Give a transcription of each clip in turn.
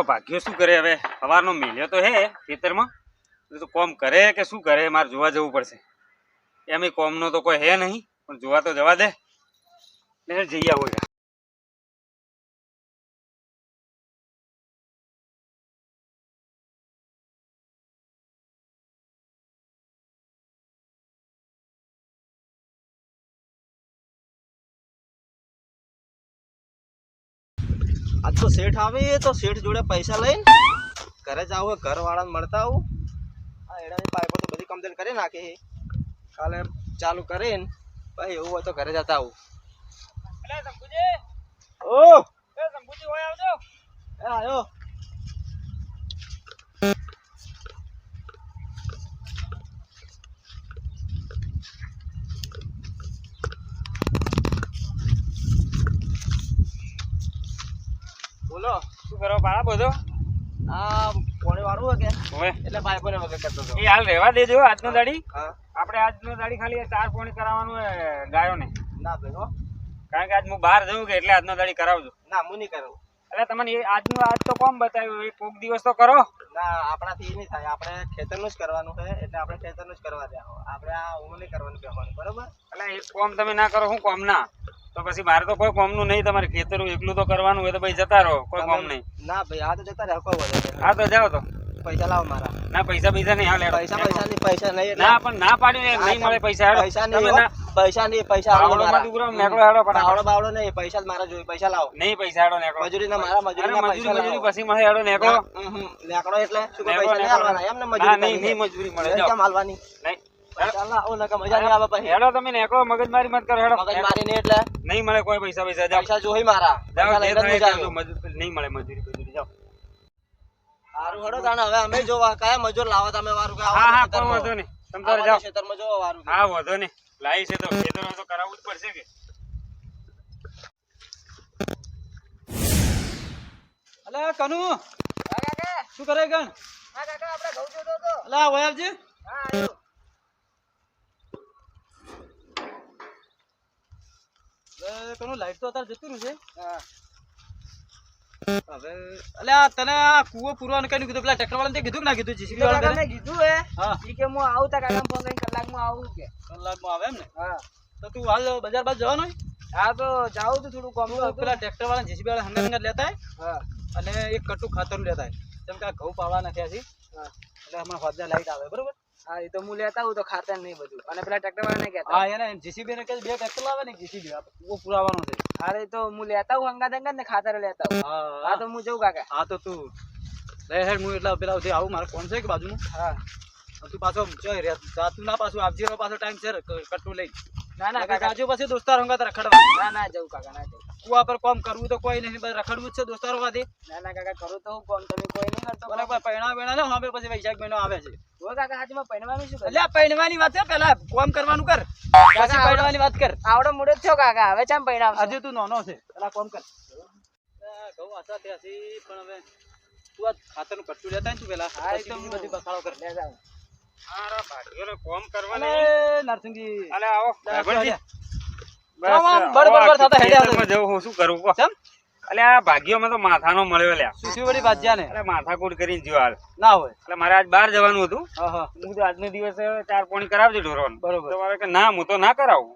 ભાગ્યો શું કરે હવે સવારનો મેલ્યો તો હે ખેતરમાં તો કોમ કરે કે શું કરે મારે જોવા જવું પડશે એમ કોમનો તો કોઈ હે નહીં પણ જોવા તો જવા દે ને જઈ આવો યાર આજ તો શેઠ આવે તો શેઠ જોડે પૈસા લઈને ઘરે જાવ ઘર વાળાને મળતા આવું આ એડાની પાઇપો તો બધી કમ્પ્લીટ કરી નાખી કાલે ચાલુ કરીને ભાઈ એવું હોય તો ઘરે જતા આવું અલે શંભુજી ઓ એ શંભુજી હોય આવજો એ આયો બોલો શું કરો પાડા બધો આ કોણે વાળું હોય કે હવે એટલે પાઇપોને વગર કરતો હતો એ હાલ રહેવા દેજો આજનો દાડી હા આપણે આજનો દાડી ખાલી 4 પોણી કરાવવાનું ગાયોને ના ભાઈ હો કારણ કે આજ હું બહાર જઉં કે એટલે આજનો દાડી કરાવજો ના હું નહીં કરું એટલે તમને આજનું આજ તો કોમ બતાવ્યું એક કોક દિવસ તો કરો ના આપણાથી નહીં થાય આપણે ખેતરનું જ કરવાનું છે એટલે આપણે ખેતરનું જ કરવા દે આપણે આ ઊંઘ નહીં કરવાનું કહેવાનું બરોબર એટલે એક કોમ તમે ના કરો હું કોમ ના તો પછી મારે તો કોઈ કોમનું નહીં તમારે ખેતરું એકલું તો કરવાનું હોય તો ભાઈ જતા રહો કોઈ કોમ નહીં ના ભાઈ આ તો જતા રહે કોઈ વધે હા તો જાઓ તો પૈસા લાવો મારા ના પૈસા નહીં હાલ હેડો. પૈસા નહીં ના પણ ના પાડ્યું નહીં મળે પૈસા હેડો. પૈસા આવડોમાં ટુકડો નેકળો હેડો ફટાફટ. આવડો બાવડો નહીં પૈસા જ મારા જોઈએ પૈસા લાવો નહીં પૈસા હેડો નેકળો. મજૂરીના મારા અરે મજૂરીના મજૂરી પૈસા મજૂરી લાવો પછી મળે હેડો નેકળો. લેકડો એટલે શું કે નેકળો, પૈસા નહીં નેકળો. આલવાના એમ ને ના મજૂરી નહીં મજૂરી મળે જાઓ. કેમ આલવાની નહીં પૈસા લાવો નકર મજા નહીં આવે પછી હેડો તમે નેકળો મગજમારી મત કરો હેડો. મગજ મારી નહીં એટલે નહીં મળે કોઈ પૈસા પૈસા જાઓ. પૈસા જોઈ મારા જાઓ પૈસા જે લઈને જ થાય એ મજા કરજો. આવે. નહીં મળે મજૂરી જાઓ. સારું હેડો તાણે હવે અમે જોવા કયા મજૂર લાવો તમે વારું કે હા હા કોઈ વાંધો નહીં તમે તારે જાઓ. ખેતરમાં જોવા વારું કે. હા વાંધો નહીં લાવી છે તો ખેતરમાં તો કરાવવું જ પડશે કે અલે કનુ શું કરે ગણ અલે વયાવજી કનુ લાઈટ તો અત્યારે જતું રહ્યું છે હવે અલે આ તને આ કૂવો પૂરવાનું કઈ કીધું પેલા ટ્રેક્ટર વાળાને કીધું કે ના કીધું જીસીબી વાળાને કીધું હે હા કે હું આવું તા કાકા ફોન કરીને કલાકમાં આવું કે કલાકમાં આવે એમ ને હા તો તું હાલ બજાર બાદ જવાનો હા તો જાઉં તો થોડું કોમ તું પેલા ટ્રેક્ટર વાળા જીસીબી વાળા હંગાત હંગાત લેતા હા અને એક કટુ ખાતર લેતા જેમ કે આ ઘઉં પાવા નાખ્યા છે હા એટલે હમણાં હોદ્દા લાઈટ આવે બરોબર હા એ તો હું લેતા આવું તો ખાતર નહીં બધું અને પેલા ટ્રેક્ટર વાળા ને કહેતા હા એને જીસીબી ને કે બે ટ્રેક્ટર લાવે ને જીસીબી કૂવો પુરાવાનો છે અરે તો હું લેતા આવું હંગાત હંગાત ને ખાતર લેતા આવું હા હા તો હું જઉં કાકા હા તો તું લે હેડ હું એટલા પેલા સુધી આવું મારે કોણ છે કે બાજુનું હા તું પાછો જોઈ રહ્યા જાતું ના પાછું આપજે પાછો ટાઈમ છે કટ્ટું લઈ ના ના કાકા જાજો પછી દોસ્તારો હંગાત રખડવા ના ના જઉં કાકા ના જઉં કુવા પર કોમ કરવું તો કોઈ નહીં બસ રખડવું જ છે દોસ્તારો વાથી ના ના કાકા કરું તો હું કોમ તમે કોઈ નહીં કરતો બરાબર પૈણા વેણા ને હવે પછી વૈશાખ મહિનો આવે છે જો કાકા હાથમાં પૈણવાનું શું એટલે આ પૈણવાની વાત છે પેલા કોમ કરવાનું કર પછી પૈણવાની વાત કર આવડો મોડો જ થયો કાકા હવે ચામ પૈણાવ હજુ તું નાનો છે પેલા કોમ કર ઘઉં આશા થયા છે પણ હવે તું આ ખાતરનું કટ્ટું લેતા ને તું પેલા હા, એ પછી તો બીજી હું બધી બખાડો કર લે જાઉં હારા ભાગ્યોને કોમ અને કરવાની નરસિંહજી અલે આવો ભાઈબંધજી. બસ આમ આમ આવો, બડબડ આ થતા હેડ્યા ખેતરમાં જવું હું શું કરું કહો. ચમ અલે આ ભાગ્યોમાં તો માથાનો મળ્યો લ્યા સુસી વળી બાજ્યા ને અરે માથાકૂટ કરીને જ્યો હાલ ના હોય એટલે મારે આજ બહાર જવાનું હતું હા હા હું તો આજનો દિવસ 4 પોણી કરાવજો ઢોરોને બરોબર. તો મારે કે ના હું તો ના કરાવું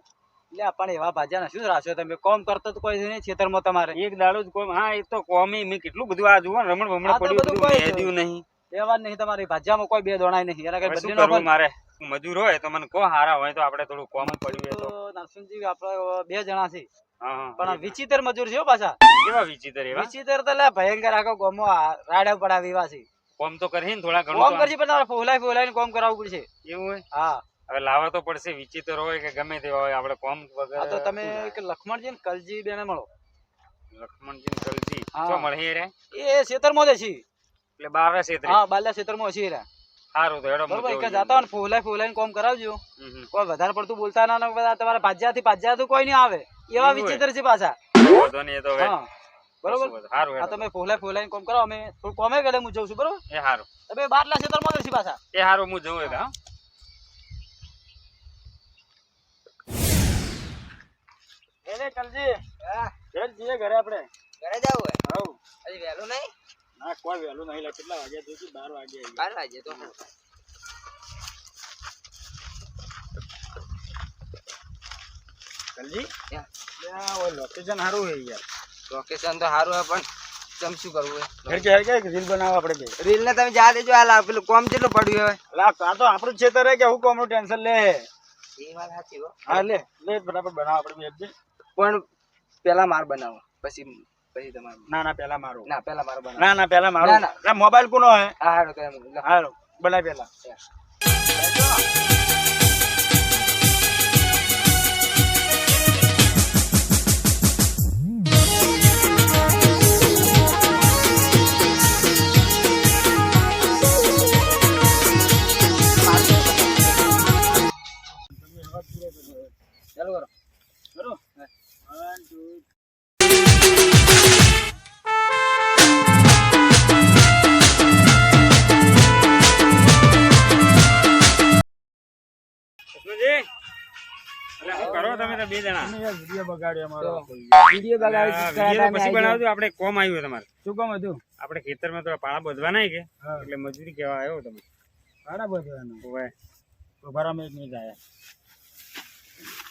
એટલે પણ એવા ભાજ્યા શું રાખ્યો તમે કોમ કરતો તો કોઈ નહીં ખેતરમાં તમારે એક દાડો જ કોમ હા એ તો કોમી મેં કેટલું બધું આ જુઓ ને રમણ ભમણ આ તો પડ્યું બધું બધું કોઈ મેદ્યું નહીં એવા જ નહીં તમારી ભાજ્યામાં કોઈ બે દોણાય નહીં એના કઈ હવે શું બદલી કરવું મારે મજૂર હોય તો મને કહો હારા હોય તો આપણે થોડું કોમ પડ્યું હોય તો નરસિંહજી આપડે બે જણા છે હા હા પણ વિચિત્ર મજૂર છે હો પાછા કેવા વિચિત્ર એવા વિચિત્ર તો લે ભયંકર આખો ગોમો રાડા પડાવે એવા છે કોમ તો કરી ને થોડા કોમ ઘણું તો કરશે પણ તમારે ફોલાઈ કોમ કરાવવું પડશે એવું હોય હા હવે લાવવા તો પડશે વિચિત્ર હોય કે ગમે તેવા હોય આપણે કોમ આ વગર તો તમે એક લખમણજી ને કલજી બેને મળો લક્ષ્મણજી ને કલજી હા. શું મળે રે એ ખેતરમાં જ છે એટલે બારે ક્ષેત્રે હા બાલ્યા ખેતરમાં છે રે સારું તો હેડો હું બરોબર જઉં કે છું. જાતા હોય ને ફોલાઈ કોમ કરાવજો હમ. કોઈ વધારે પડતું બોલતા ના ના બધા તમારા ભાજ્યાથી કોઈ નહીં આવે એવા એવું વિચિત્ર છે પાછા વાંધો નહીં, એ તો હવે હા બરોબર કશું સારું આ હેડો. તમે ફોલાઈ કોમ કરો અમે થોડું કોમે ગયેલે હું જઉં છું બરોબર એ સારું તમે બારલા ખેતરમાં કરશી પાછા એ સારું હું જઉં એક હા એને કલજી હા ઘરે જઈએ ઘરે આપણે ઘરે જાવું હે હવ હજી વહેલું નહીં ના કોઈ વહેલું નહીં લે કેટલા વાગ્યા જોઈશું 12 વાગ્યા 12 વાગે તો કલજી યા ઓય લોકેશન સારું છે યાર લોકેશન તો સારું હે પણ તમ શું કરવું હે હેડ કે રીલ બનાવો આપણે બે રીલ ને તમે જા દેજો આ પેલું કોમ કેટલું પડ્યું હવે લા આ તો આપણું ક્ષેત્ર હે કે હું કોમનું ટેન્શન લે એ વાત સાચી હો હા લે ફટાફટ બનાવો આપણે બે પણ પેલા માર બનાવો પછી પછી તમારું ના પેલા મારું ના પેલા માર બનાવો ના પેલા મારું ના. ના મોબાઈલ કોનો હે હા હાલો તો હાલો બનાય પેલા ચાલુ કરો કરો 1 2 કૃષ્ણજી, અરે શું કરો તમે તો બે જણા વિડિયો બગાડ્યો અમારો વિડિયો વિડીયો તો પછી બનાવજો. આપણે કોમ આવ્યું તમારે શું કામ હતું આપણે ખેતરમાં તો પાળા બધવા નહીં કે હા. એટલે મજૂરી કેવા આવ્યો તમે સારા બધવાનું ઓવે. ઉભારામાં એક મિનિટ આયા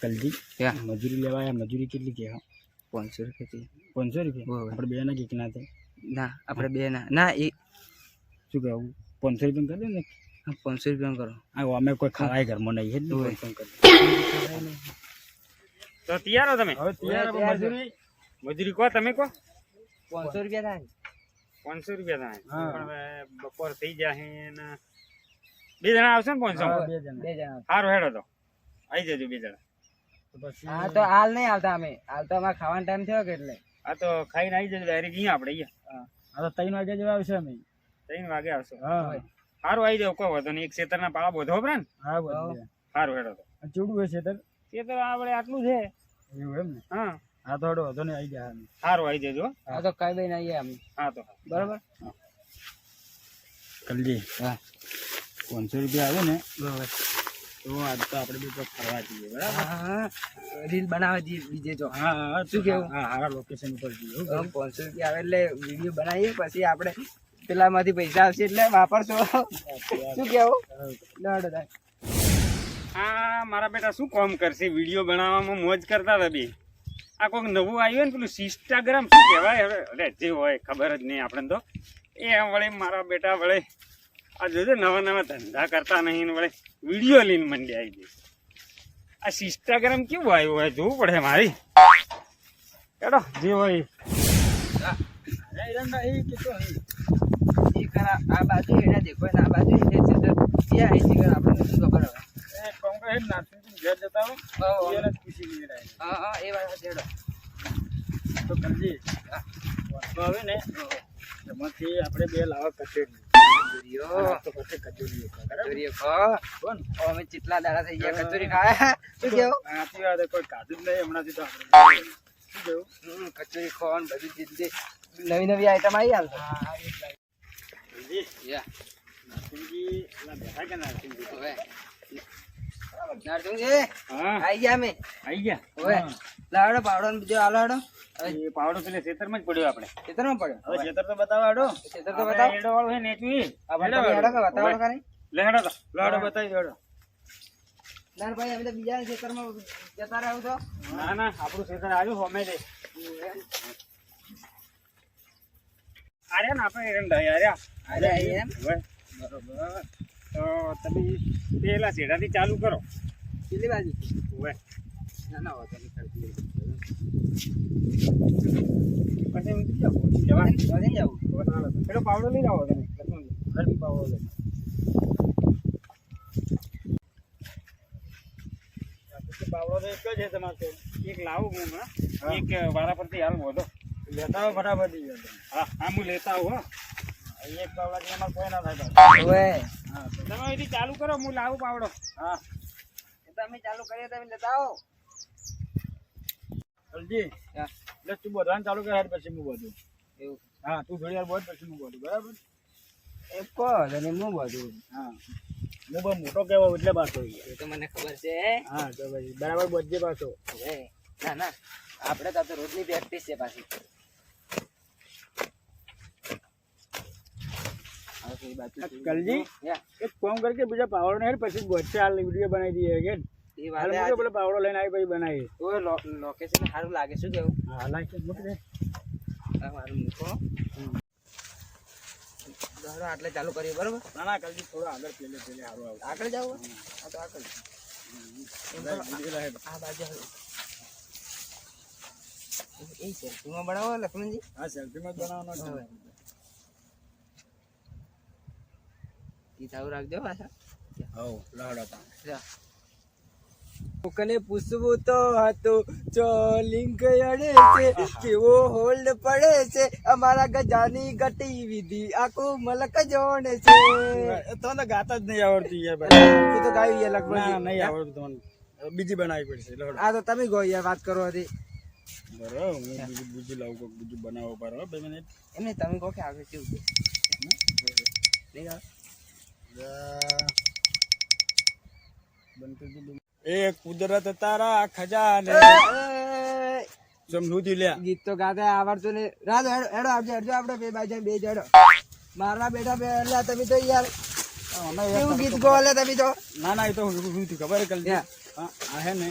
કલજી ક્યાં? મજૂરી લેવા આયા મજૂરી કેટલી કે 500 રૂપિયા 500 રૂપિયા હોવે. આપણે બે ના કે ના થાય ના આપણે બે ના ના એ શું કહેવું 500 રૂપિયા કરી દે ને 500 રૂપિયા કરો આ અમે કોઈ ખાવાય ઘરમાં નહીં હેડ હોવે. 500 કરી તો તૈયાર હો તમે હવે તૈયાર તૈયાર છે. મજૂરી મજૂરી કહો તમે કહો 500 રૂપિયા થાય 500 રૂપિયા થાય હા. પણ હવે બપોર થઈ જાય ને બે જણા આવશે ને 500 હા, બે જણા બે જણા સારું હેડો તો આવી જજો બે જણા તો પછી હા તો હાલ નહીં આવતા અમે હાલ તો અમારે ખાવાનો ટાઈમ થયો કે એટલે આ તો ખાઈને આવી જજો ડાયરેક્ટ અહીંયા આપણે અહીંયા આ તો 3 વાગે જેવા આવશે અમે 3 વાગે આવશો હા સારું આવી જાવ કોઈ વાંધો નહીં એક ખેતરના પાળા બધો પડે ને હા બધું સારું હેડો તો ચૂડું હોય છે એ તો આપણે આટલું છે એવું એમ ને હા હા તો હડો વધો ને આવી ગયા અમે સારું આવી જજો હો. હા તો કઈ દઈને આવીએ અમે હા તો બરાબર કલજી હા 500 રૂપિયા આવે ને બરાબર તો આજ તો આપણે બે તો ફરવા જઈએ બરાબર હા રીલ બનાવે બીજે તો હા હા શું કેવું? હા હારા લોકેશન ઉપર જઈએ હો. 500 રૂપિયા આવે એટલે વિડીયો બનાવીએ પછી આપણે પેલામાંથી પૈસા આવશે એટલે વાપરશો શું કેવું લડો થાય આ મારા બેટા શું કામ કરશે વિડીયો બનાવવામાં મોજ કરતા હતા બે આ કોઈક નવું આવ્યું ને પેલું ઇન્સ્ટાગ્રામ શું કહેવાય હવે અરે જે હોય ખબર જ નહીં આપણે તો એ વળે મારા બેટા વળે આ જોજો નવા નવા ધંધા કરતા નહીં ને વળે વિડીયો લઈને મંડી આવી ગઈ આ ઇન્સ્ટાગ્રામ કેવું આવ્યું હોય જોવું પડે મારી કેડો જે હોય એ ખરા આ બાજુ એના દેખો ને આ બાજુ એ છે તો એ આઈ છે આપણે શું ખબર હવે એ કોમ કરે નાખી ઘેર જતા હોય એને જ પૂછી લઈએ ડાયરેક્ટ. હા હા એ વાત છેડો તો કલજી વાંધો આવે ને એમાંથી આપણે બે લાવા કચોરી કચોરીઓ તો પછી કચોરી બરાબર કચોરીઓ કોણ અમે કેટલા દાડા થઈ ગયા કચોરી ખાયા શું કેવું આથી વાત કોઈ કાઢું જ નહીં હમણાંથી તો આપણે શું કેવું કચોરી ખોન બધી ચીજ નવી નવી આઈટમ આવી હાલ કલજી યા નારસિંગજી ના બેઠા કે નારસિંગજી હવે નારસિંગજી હા આઈ ગયા અમે આવી ગયા હવે લાવડો પાવડો ને બીજો આલો હડો એ પાવડો પેલે ખેતરમાં જ પડ્યો આપણે ખેતરમાં પડ્યો હવે ખેતર તો બતાવો હાડો ખેતર તો બતાવો એડો વાળો હે નેચવી આ બતાવો હેડો કે બતાવો કાની લે હેડો તો લાડો બતાવી દેડો નાર ભાઈ અમે તો બીજા ખેતરમાં જતા રહો તો ના ના આપણું ખેતર આવ્યું હોમે દે અરે ને આપણે એરંડા યાર અરે આઈ એમ બરોબર તો તમે પેલા શેડાથી ચાલુ કરો પેલી બાજુ ઓવે ના ના હોતો નહીં કરતી પછી એમ કીધું જવા વધે જાવ પેલો પાવડો લઈ જાઓ તમે હરબી પાવો લે પાવડો તો એક જ છે તમારે તો એક લાવું હું હમણાં એક વારા પરથી હાલ વધો લેતા હો ફટાફટ ઈ જલ્દી. હા હા હું લેતા આવું હો એક પાવડાથી અમારે કોઈ ના થાય પાછું. ઓવે હા તો તમે અહીંથી ચાલુ કરો હું લાવું પાવડો હા તમે ચાલુ કરીએ તમે લેતા આવો જલ્દી હા એટલે તું બોલવાનું ચાલુ કર પછી હું બધું એવું હા તું થોડી વાર બોલ પછી હું બોલું બરાબર એક કો અને હું બધું હા હું બહુ મોટો કહેવો એટલે પાછો એ તો મને ખબર છે હા તો પછી બરાબર બોલજે પાછો હવે ના ના આપણે તો રોજની પ્રેક્ટિસ છે પાછી એ બાજુ કલજી એક કામ કર કે બીજા પાવડો ને પછી ગોચે હાલ વિડીયો બનાવી દઈએ કે એ હાલ વાત મૂકે પેલો પાવડો લઈને આવી પછી બનાવીએ ઓય લોકેશન સારું લાગે શું કેવું હા લાગે મૂકી દે આ મારું મૂકો દોડો આટલે ચાલુ કરીએ બરોબર ના ના કલજી થોડો આગળ પેલે સારું આવે આગળ જાવ આ તો આગળ આ બાજુ એ સેલ્ફીમાં બનાવો લક્ષ્મણજી હા સેલ્ફીમાં જ બનાવવાનો છે ઈ સારું રાખજો પાછા હવ લહડતા જા કોકને પૂછવું તો હતું જો લિંક અડે છે કેવો હોલ્ડ પડે છે અમારા ગજાની ગતિવિધિ આખું મલક જોડે છે તમને ગાતા જ નહીં આવડતું યાર ભાઈ તું તો ગાઈ ના લગભગ નહીં આવડતું તમને બીજી બનાવી પડશે લહડ આ તો તમે ગો યાર વાત કરો હતી બરો હું બીજું લાવું કોક બીજું બનાવો પર 2 મિનિટ એમને તમે કહો કે આગળ કેવું છે નહીં આવે એ કુદરત તારા ખજાને સમજૂતી લે ગીત તો ગાતા આવડતું ને રાજ હેડો આવજો હેડજો આપણે બે બાજુ બે જડો મારા બેટા બે એટલે તમે તો યાર કેવું ગીત ગો લે તમે તો ના ના એ તો હું ખબર કલ આ હે ને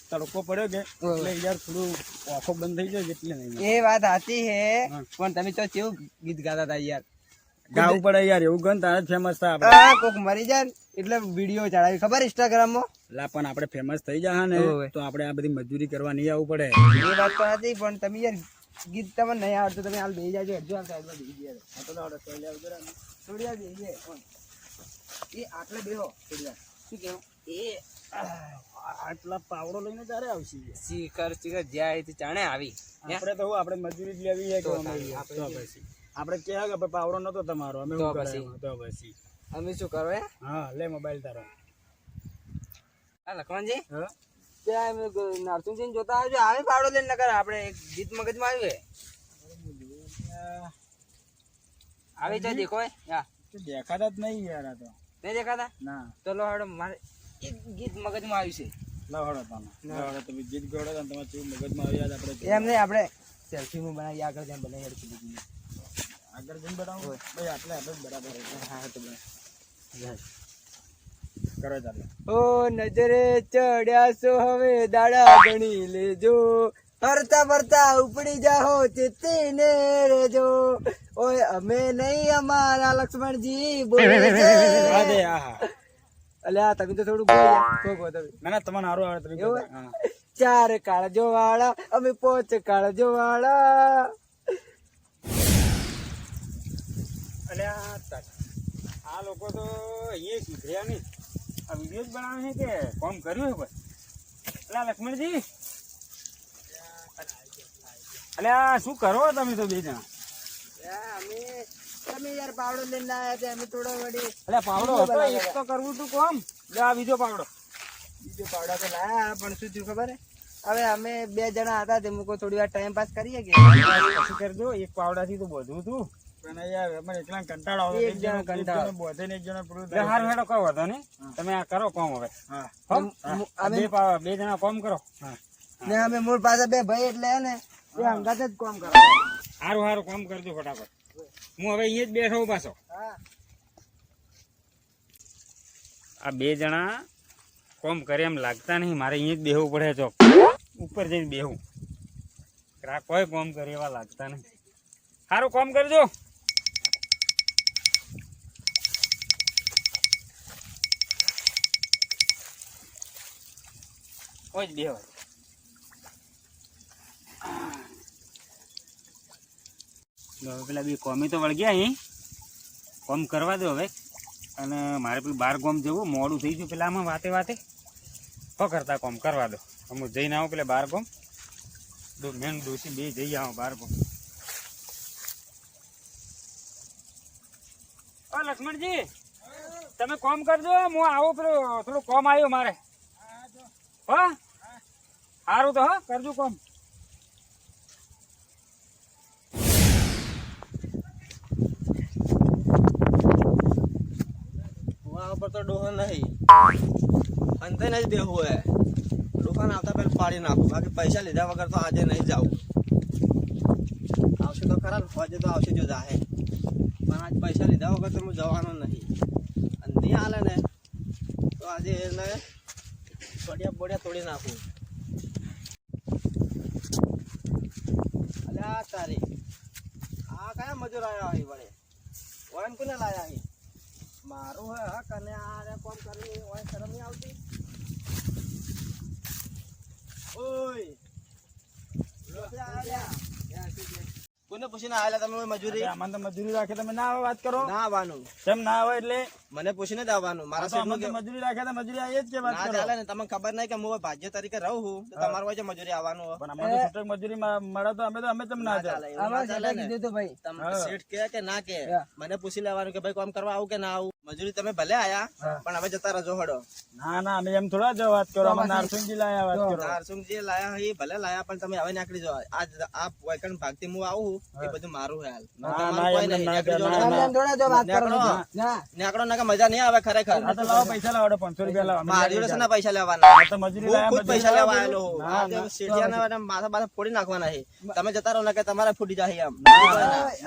તડકો પડ્યો કે એટલે યાર થોડું આંખો બંધ થઈ જાય એટલે નહીં એ વાત સાચી હે પણ તમે તો કેવું ગીત ગાતા હતા યાર ગાવું પડે યાર એવું ગન તારે ફેમસ થાય આપણે આ કોક મરી જાય ને એટલે વિડીયો ચડાવી ખબર ઇન્સ્ટાગ્રામ માં લા પણ આપણે ફેમસ થઈ જાય ને તો આપણે આ બધી મજૂરી કરવા નહીં આવવું પડે એ વાત તો નથી પણ તમે યાર ગીત તમને નહીં આવડતું તમે હાલ બેસી જાજો હેડજો હાલ સાઈડમાં બેસી જાય આ તો આવડે થોડી આવજો થોડી વાર બેસીએ એ આટલે બેહો થોડી વાર શું કેવું એ આટલા પાવડો લઈને ત્યારે આવશે શીખર જ્યાં તે જાણે આવી આપણે તો આપણે મજૂરી જ લેવી છે કે આપણે કે કે પાવડો નતો તમારો અમે શું કરે તો પછી અમે શું કરો હે હા લે મોબાઈલ તારો આ લખમણજી હા ત્યાં નરસિંહજી જોતા આવજો આવે પાવડો લઈને નકર આપણે એક ગીત મગજમાં આવ્યું આવી જાય દેખો યા દેખાતા જ નહીં યાર આ તો નહીં દેખાતા ના ચલો હેડો મારે એક ગીત મગજમાં આવ્યું છે લહડો તમે લહડો તમે ગીત ગોડો ને તમારે કેવું મગજમાં આવી યાદ આપણે એમ નહીં આપણે સેલ્ફીમાં બનાવી આગળ જેમ બનાવી હેડ આગળ જઈને બનાવો ભાઈ આટલે આપણે બરાબર હા તો બસ કરો ચાલે ઓ નજરે ચડ્યા છો હવે દાડા ગણી લેજો ફરતા ફરતા ઉપડી જાહો ચેતીને રેજો ઓય અમે નહીં અમારા લક્ષ્મણજી બોલે છે અરે આહા અલ્યા તમે તો થોડું બોલો કહો તમે ના ના તમને સારું આવડે તમે એવું? હા 4 કાળજો વાળા અમે 5 કાળજો વાળા અલ્યા આ લોકો તો અહીંયા સુધર્યા નહીં આ વિડીયો જ બનાવે છે કે કોમ કર્યું છે ભાઈ અલ્યા લક્ષ્મણજી અલ્યા શું કરો તમે તો બે જણા અમે તમે યાર પાવડો લઈને આવ્યા છે અમે થોડો વળી અલ્યા પાવડો હતો એક તો કરવું તું કોમ લે આ બીજો પાવડો બીજો પાવડો તો લાયા પણ શું થયું ખબર હે હવે અમે 2 જણા હતા તે મુકો થોડી વાર ટાઈમ પાસ કરીએ કે શું કરજો એક પાવડાથી તો બધું હતું પણ યાર અમારે એકલા કંટાળો આવે એક જણો કંટાળો. બધે ને એક જણો પૂરું એટલે હારું હેડો કહો વાંધો નહીં તમે આ કરો કોમ હવે હા હો? અમે બે જણા કોમ કરો હા ને અમે મૂળ પાસે 2 ભાઈ એટલે હે ને એ અંગાત જ કામ કરો હારું હારું કોમ કરજો ફટાફટ હું હવે અહીંયા જ બેઠો છું પાછો હા આ 2 જણા કોમ કરે એમ લાગતા નહીં મારે અહીંયા જ બેહવું પડે ચોક ઉપર જઈને બેહું કોઈ કોમ કરે એવા લાગતા નહીં સારું કોમ કરજો ઓય જ બેહો પેલા બી કોમી તો વળગ્યા અહીં કોમ કરવા દો હવે અને મારે પેલું 12 ગામ જવું મોડું થઈ ગયું પેલામાં વાતે વાતે કરતા કોમ કરવા દો હું જઈને આવું પેલા 12 ગામ મેન ડોસી બે જઈ આવો 12 ગામ ઓ લક્ષ્મણજી તમે કોમ કરજો હું આવું પેલું થોડું કોમ આવ્યો મારે હો સારું તો હો કરજો કોમ વहाँ पर तो डोहा नहीं अंते नहीं बेहू है दुकान આવતા પહેલા પાડી નાખો બાકી પૈસા લીધા વગર તો આજે નહીં જાવ આવશે તો ખરા હોજે તો આવશે જો જાહે પણ આજ પૈસા લીધા વગર તો હું જવાનો નહીં. અને નહીં હાલે ને તો આજે એને બોડિયા બોડિયા તોડી નાખું. અલ્યા તારી આ કયા મજૂર આવ્યા અહીં વળે? ઓયન કોને લાયા અહીં? મારું હે હક અને આ કોમ કરવી ઓય શરમ નહીં આવતી? ઓય કોને પૂછીને આવેલા તમે મજૂરી? અમને તો મજૂરી રાખે તમે ના આવે વાત કરો. ના આવવાનું. કેમ ના આવે એટલે મને પૂછીને જ આવવાનું. મારા તો અમને શેઠનું તો મજૂરી રાખે તો મજૂરી આવીએ જ કે વાત ના કરો. ચાલે ને. તમને ખબર નહીં કે હું ભાજ્ય તરીકે રહું છું તો તમારું હોય છે મજૂરી આવવાનું હોય. પણ અમને તો છૂટક મજૂરી મળે તો અમે તમને ના ના ચાલે. ચાલે. એવું ના ચાલે ને. તમે શેઠ કહે કે ના કે મને પૂછી લેવાનું કે ભાઈ કામ કરવા આવું કે ના આવું. મજૂરી તમે ભલે આયા પણ હવે જતા રહેજો હડો. ના ના અમે એમ થોડા જો વાત કરો. અમે નારસિંહજી લાયા વાત કરો. નારસિંહજી લાયા હી ભલે લાયા પણ તમે હવે નીકળી જાઓ. આજ આ વૈકણ ભાગથી હું આવું એ બધું મારું હે હાલ. ના, તમારું ના, કોઈ એમ નહીં. ના, નીકળી ના, જાઓ. ના. નીકળો ના કે મજા નહીં આવે ખરેખર. આ તો લાવો પૈસા લાવો 500 રૂપિયા લાવો. મારી જોડે શેના પૈસા લેવાના? આ તો મજૂરી હું લાયા ખુદ પૈસા લેવા આવેલો હું. ના, આ જે ના. શેઠિયાના માથા બાથા ફોડી નાખવાના છે. તમે જતા રહો ને કે તમારે ફૂટી જાય એમ.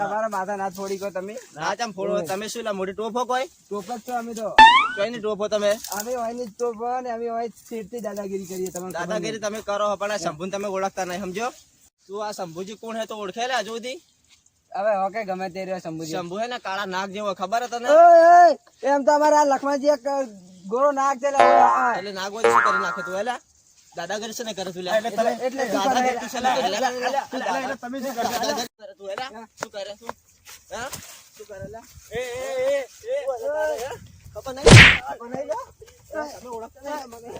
અમારા માથા ના છોડી ગયો તમે ના ચમ ફોડો. તમે શું લા મોટી ટોપો કોઈ? ટોપ જ છો અમે તો ચોઈની ટોપો તમે? અમે હોય ની ટોપ ને અમે હોય શેઠથી દાદાગીરી કરીએ તમને ખબર દાદાગીરી તમે કરો પણ આ શંભુને તમે ઓળખતા નહીં સમજો. તું આ શંભુજી કોણ હે તો ઓળખે લે હજુ સુધી? નહીં. હવે હોકે ગમે તે રહ્યો શંભુજી શંભુ હે ને કાળા નાગ જેવો ખબર હે તને? ઓય, ઓય, એમ તો અમારા લખમાજી એક ગોળો નાક છે લે. એટલે નાગ હોય તો શું કરી નાખે તું? એલા દાદાગીરી છે ને કરે તું લે? એટલે શું કરે? દાદાગીરી તું છે લે? એટલે તમે શું કરતા? દાદાગીરી કરે તું એલા? શું કરે તું? હા? શું કરે લે? ખબર નહીં? ખબર નહીં લે? તમે ઓળખતા નહીં મને?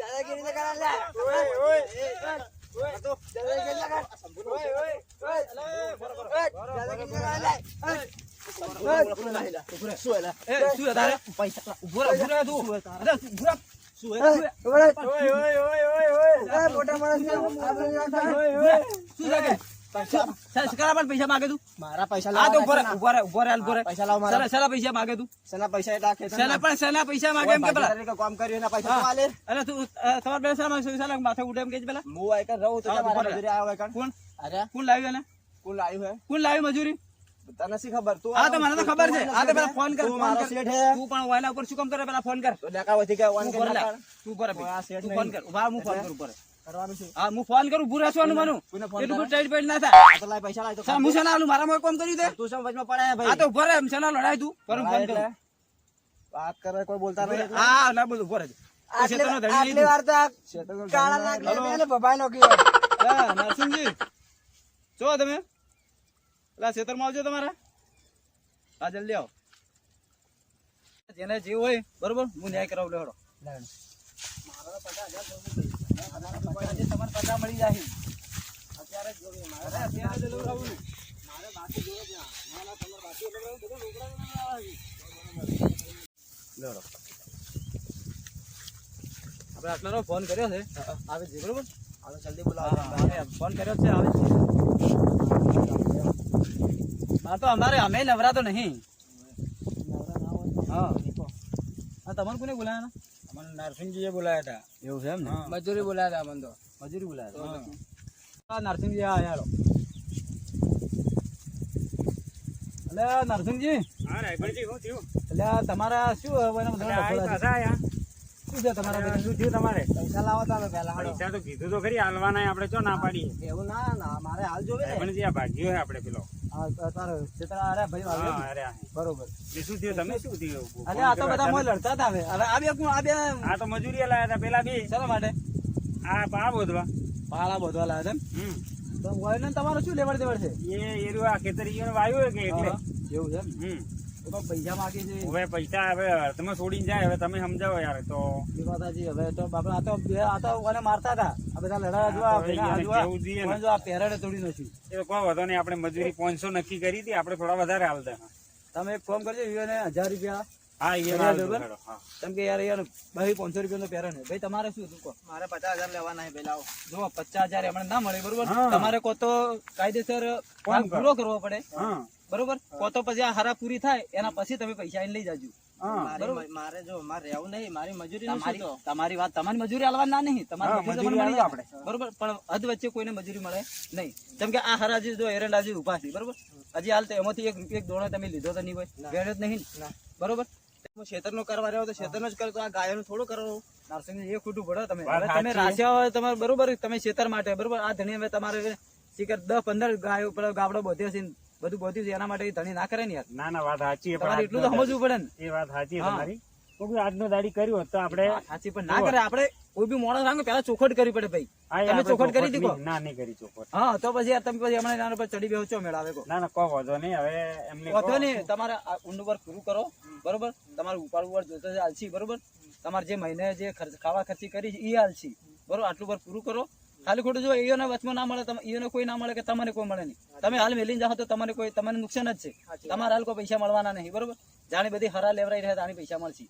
દાદાગીરી ને કરે લે. દાદાગીરી ને કરે. દાદાગીરી ને કરે લે. શું એલા? શું હતા રે? પૈસા ઉભો રહે તું. અરે ઉભો રહે. શું હે? ઓય, મોટા માણસ ને આપણે રાખતા. શું લાગે? શેના પણ પૈસા માંગે તું? મારા પૈસા આ તો લાવવાના ઉભો રહે ઉભો રહે ઉભો રહે. પૈસા લાવ મારા. શેના પૈસા માંગે તું? શેના પૈસા એટલે આ ખેતરના? શેના પૈસા માંગે એમ કે પેલા? ભાગીદારી કે કામ કર્યું એના પૈસા તો આલે. અરે તું તમારે બે શેના માથે ઉડે એમ કે છે પેલા? હું આયકર રહું તો હા, મારા બરાબર. મજૂરી આવ્યો આયકર. કોણ અરે કોણ લાવ્યું એને? કોણ લાવ્યું હે? કોણ લાવ્યું મજૂરી? તને શી ખબર? તું આ તો મને તો ખબર છે. આ તો પેલા ફોન કર. તું ફોન મારો કર. શેઠ હે. તું પણ વાયના ઉપર શું કામ કરે? પેલા ફોન કર. તો ડેકા વધી ગયા વાન તું કે ઉપર લે. ના પાડ. તું ઉપર આપ. આ શેઠ તું ફોન નહીં. કર. ઉભા હું ફોન કરું ઉપર. કરવાનું શું? હા હું ફોન કરું. ઉભું રહેવાનું માનું. કોને ફોન એટલું કરે? બધું ટાઈટ પેટ ના થાય. આ તો લાય પૈસા લાય તો સા હું શેના આલું? મારામાં કોમ કર્યું તે? તું શું વચમાં પડે હે ભાઈ? આ તો ઉભો રહે. શેના લડાય તું? કરું ફોન એટલે કરું. વાત કરે કોઈ બોલતા નહીં એટલે. હા ના બોલ ઉભો રહે. તું શેતાનો ધણી નહીં આટલી તું. વાર તો આ શેઠનો કાળા ઘરનો નાક લઈને ભભાઈ નો ગયો. હા નરસિંહજી જો તમે પેલા ખેતરમાં આવજો તમારા. હા જલ્દી આવો. જેને જીવ હોય બરોબર હું ન્યાય કરાવું લેવડો. તમારે પૈસા મળી જાય. અત્યારે જ જોઈએ. મારે અત્યારે જ લેવડાવું ને. મારે બાકી જોઈએ જ ના. ના, ના, તમારે બાકી લેવડાવું બધું રોકડા ના આવે. લેવડો. આપણે આટલાનો ફોન કર્યો છે. આવે છે બરોબર. હવે જલ્દી બોલાવો. હા, ફોન કર્યો છે આવે છે. હા તો અમે નવરા તો નહીં. હા હા તમને કોને બોલાયા? અમને નરસિંહજીએ બોલાયા હતા. એવું છે એમ ને? મજૂરી બોલાયા હતા મને તો. મજૂરી બોલાયા હતા. નરસિંહજી આ યાર. એટલે નરસિંહજી હા રાયગઢજી શું થયું? એટલે તમારા શું હવે એના બધા આ લફડા છે? પાછા આયા. શું છે તમારા બધા? શું થયું તમારે? પૈસા લાવો તમે પેલા હાલો. પૈસા તો કીધું તો ખરી હાલવાના આપણે ચો ના પાડીએ. એવું ના ના મારે હાલ જોવે ને. રાયગઢજી આ ભાગ્યો હે આપણે પેલો. હા તારો ચેતરા અરે ભાઈ હા આવ્યો. અરે આ. બરોબર. એ શું થયું? તમે શું થયું? અરે આ તો બધા મોય લડતા હતા હવે. હવે આ બે કોણ? આ બે આ તો મજૂરી લાયા હતા પેલા બી. શેના માટે? આ બોધવા. પાળા બોધવા લાવ્યા છે એમ? તો વળને તમારો શું લેવડ દેવડ છે? એ એરું આ ખેતર ઈયોને વાવ્યું હે કે એટલે. એવું છે એમ? તો પણ પૈસા માંગે છે. હવે પૈસા હવે તમે છોડીને જાય હવે તમે સમજાવો યાર તો. એ માતાજી હવે તો બાપા આ તો મને મારતા હતા. આ બધા લડાયા જો આ ભેગા આ જો આ કેવું જોઈએ ને. પણ જો આ પેરડે તોડી નાખ્યું. એ તો કોઈ વધો નહીં. આપણે મજૂરી 500 નક્કી કરી હતી. આપણે થોડા વધારે હાલતા. તમે એક ફોન કરજો એને 1000 રૂપિયા. હા એ બરાબર. વાત બરાબર. હા કેમ કે યાર 500 રૂપિયાનો પેરણ છે. ભાઈ તમારે શું હતું કહો? મારે 50,000 લેવાના છે પેલા. જો 50,000 એમણે ના મળે બરોબર. હા. તમારે કો તો કાયદેસર ફોન ભાગ કરો. પૂરો કરવો પડે હા બરોબર કો તો પછી આ હરા પૂરી થાય એના પછી તમે પૈસા આઈને લઈ જાજો મારે જો મારે રહેવું નહીં, મારી મજૂરી નું શું તો? તમારી વાત તમારી મજૂરી આલવા ના નહીં હા, તમારી મજૂરી મજૂરી તમને મળી આલવા જાય. બરોબર પણ હદ વચ્ચે કોઈને મજૂરી મળે નહીં. કેમ કે આ હરાજી જો એરંડાજી ઉભા છે બરોબર હજી હાલ તો એમાંથી એક રૂપિયો એક દોણો તમે લીધો તો નહીં હોય વેણ્યો જ નહીં ને? ના. બરોબર હું ખેતરનો કરવા રહ્યો તો ખેતરનો જ કરતો, આ ગાયોનું થોડું કરવાનું. નરસિંહજી એ ખોટું પડે તમે વાત હવે તમે સાચી. રાખ્યા હોય તમારે બરોબર તમે ખેતર માટે બરોબર આ ધણી હવે તમારે શીખર 10-15 ગાયો પેલો ગાબડો બોધ્યો છે ને બધું બોધ્યું છે એના માટે એ ધણી ના કરે ને યાર ના ના વાત સાચી છે, પણ તમારે એટલું તો આજનો સમજવું પડે ને એ વાત સાચી છે હા. તમારી. કોઈ આજનો દાડી કર્યું હોત તો આપણે વાત સાચી પણ ના કરે આપણે કોઈ બી મોણસ આંગે પેલા ચોખવટ કરવી પડે ભાઈ આ તમે આપણે ચોખવટ કરી હતી કો? ના નહીં કરી ચોખવટ. હા તો પછી યાર તમે પછી હમણાં એના પર ચડી બેહો છો મેળાવે કો ના ના કોઈ વાંધો નહીં, હવે એમને વાંધો કહો. નહીં તમારે આ ઊંડું પર પૂરું કરો બરોબર તમારે ઉપાડ ઉપર જોતો છે આલસી બરોબર તમારે જે મહિને જે ખાવા ખર્ચી કરી છે એ આલસી બરોબર આટલું પર પૂરું કરો ખાલી ખોટું જો એઓને વચમાં ના મળે એઓને કોઈ ના મળે કે તમને કોઈ મળે નહીં તમે હાલ મેલીને જાઓ તો તમને નુકસાન જ છે તમારે હાલ કોઈ પૈસા મળવાના નહીં બરોબર જાણે બધી હરા લેવરાઈ રહ્યા તાણી પૈસા મળશે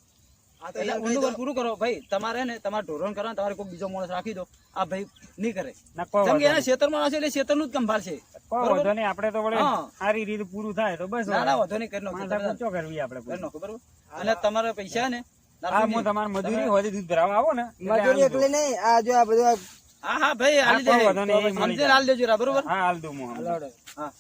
આ તો એટલે યાર ઊંડું પર પૂરું કરો ભાઈ તમારે ને તમારે ઢોરણ કરવાનું તમારે કોઈ બીજો માણસ રાખી દો આ ભાઈ નહીં કરે ના કોઈ કેમ કે વાંધો એના ક્ષેત્રમાં હશે એટલે ક્ષેત્રનું જ સંભાળશે કોઈ વાંધો નહીં, આપણે તો વળે હા. સારી રીતે પૂરું થાય તો બસ ના ના વાંધો નહીં કરી નાખો માથાકૂટ ચો કરવી આપણે કરી પૂરી. નાખો બરોબર અને તમારા પૈસા ને હા, હું તમારી મજૂરી હોય તો દૂધ ભરાવા આવો ને એટલે મજૂરી હાલ દઉં. એકલી નહીં, આ જો આ બધું હા હા ભાઈ હાલી કોઈ જાય વાંધો નહીં, એ મળી સમજીને જાય. હાલ દેજો રા, બરોબર હા હાલ દઉં હું હમણાં. હા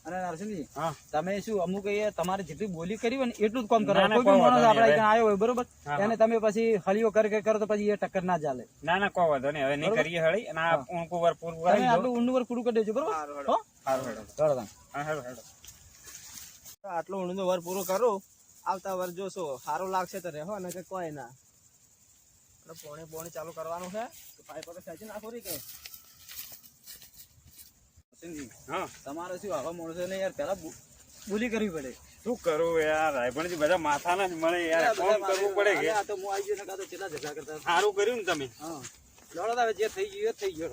અને નરસિંહજી હા તમે શું અમુક એ તમારે જેટલી બોલી કરી હોય ને એટલું જ કામ કરો ના, ના, કોઈ બી કોઈ માણસ વાંધો આપણા નહીં, અહીંયા આવ્યો હોય બરોબર હા, એને તમે પછી હળીઓ કરી કરો તો પછી એ ટક્કર ના ચાલે ના ના કોઈ વાંધો નહીં, હવે નહીં બરોબર? કરીએ હળી અને આ ઊંકું વાર પૂરું તમે કરાવી દો. આટલું ઊંડું પર પૂરું કરી દેજો બરોબર હો? સારું હેડો. ચાલો તમે. હા હેડો હેડો. આટલું ઊંડું વર પૂરું કરું, આવતા વર જોશો સારું લાગશે તો રહેવો ને કે કોઈ ના. એટલે પોણી ચાલુ કરવાનું છે તો પાઇપ તો ખેંચી નાખો રી કે નરસિંહજી, હા તમારે શું આવા માણસો ને યાર પેલા બોલી કરવી પડે શું કરું યાર, રાયભણજી બધા માથાના જ મળે યાર, કોમ કરવું પડે કે. આ તો હું આવી ગયો ને કાં તો કેટલા ઝઘડા કરતા સારું કર્યું ને તમે. હા લડો તો હવે જે થઈ ગયું એ થઈ ગયો